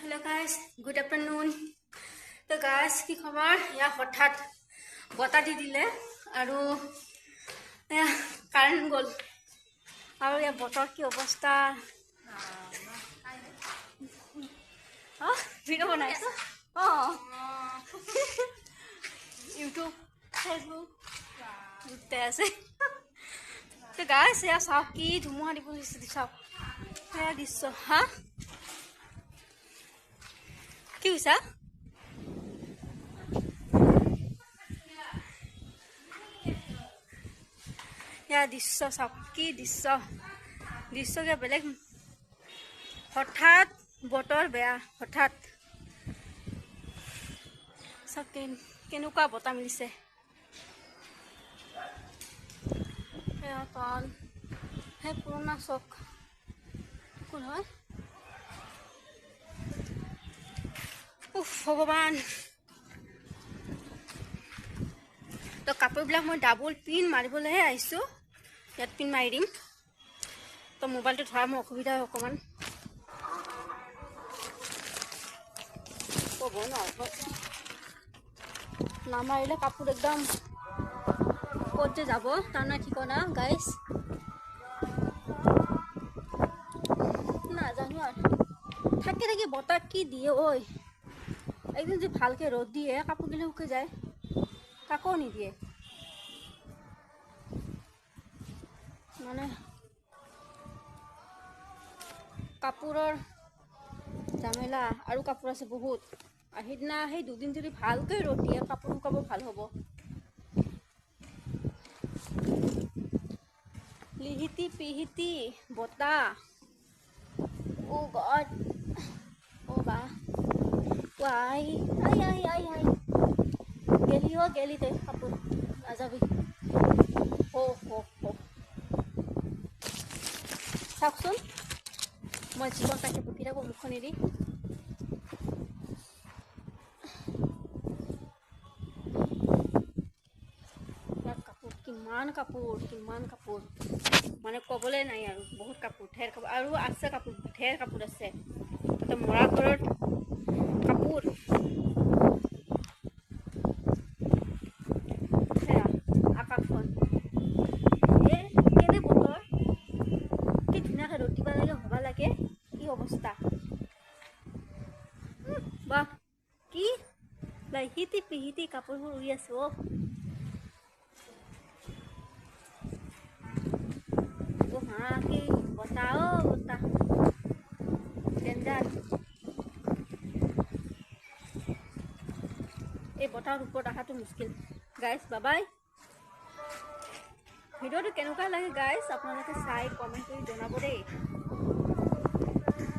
Hello guys, good afternoon. So guys, কি খবৰ? ইয়া হঠাৎ বতা দি দিলে আৰু কাৰেণ্ট গ'ল আৰু ইয়া বতৰ কি অৱস্থা ভিডিঅ' বনাইছো ইউটিউব ফেচবুক দুটাতে আছে তো গাইছ ইয়া চাওক কি ধুমুহা দিব চাওক সেয়া দৃশ্য হা কি হৈছে ইয়া দৃশ্য চাওক কি দৃশ্য কিয় বেলেগ হঠাৎ বতৰ বেয়া হঠাৎ চাওক কেনেকুৱা বতাহ মিলিছে সেয়া তল সেই পুৰণা চক কোন হয় ভগৱান তো কাপোৰবিলাক মই ডাবল পিন মাৰিবলৈহে আহিছোঁ ইয়াত পিন মাৰি দিম তো মোবাইলটো ধৰা মোৰ অসুবিধা হয় অকণমান ক'ব নামাৰিলে কাপোৰ একদম ক'ত যে যাব তাৰ নাই ঠিকনা গাইছ নাজানো আৰু থাকি বতাহ কি দিয়ে ঐ একদিন যে ভালকৈ ৰ'দ দিয়ে কাপোৰবিলাক শুকাই যায় তাকো নিদিয়ে মানে কাপোৰৰ ঝামেলা আৰু কাপোৰ আছে বহুত সিদিনা সেই দুদিন যদি ভালকৈ ৰ'দ দিয়ে কাপোৰ শুকাব ভাল হ'ব লিহিতি পিহিতি বতাহ অ' গড অ' বা আই গেলি দে কাপোৰ নাযাবি চাওকচোন মই জীৱন তাকে বকি থাকোঁ মুখখন এৰি কিমান কাপোৰ মানে ক'বলৈ নাই আৰু বহুত কাপোৰ ঢেৰ কাপোৰ আৰু আছে ঢেৰ কাপোৰ আছে তাতে মৰা ঘৰত কাপোৰ সেয়া আকাশখন কেনে বতৰ কি ধুনীয়াকৈ ৰ'দ দিব লাগে হ'ব লাগে কি অৱস্থা বাহ কি লাহিতি পিহিতি কাপোৰবোৰ উৰি আছো কি বতাহ বতাহ ডেঞ্জাৰ এই বতাহৰ ওপৰত অহাটো মুস্কিল গাইজ বাবাই ভিডিঅ'টো কেনেকুৱা লাগে গাইজ আপোনালোকে চাই কমেণ্ট কৰি জনাব দেই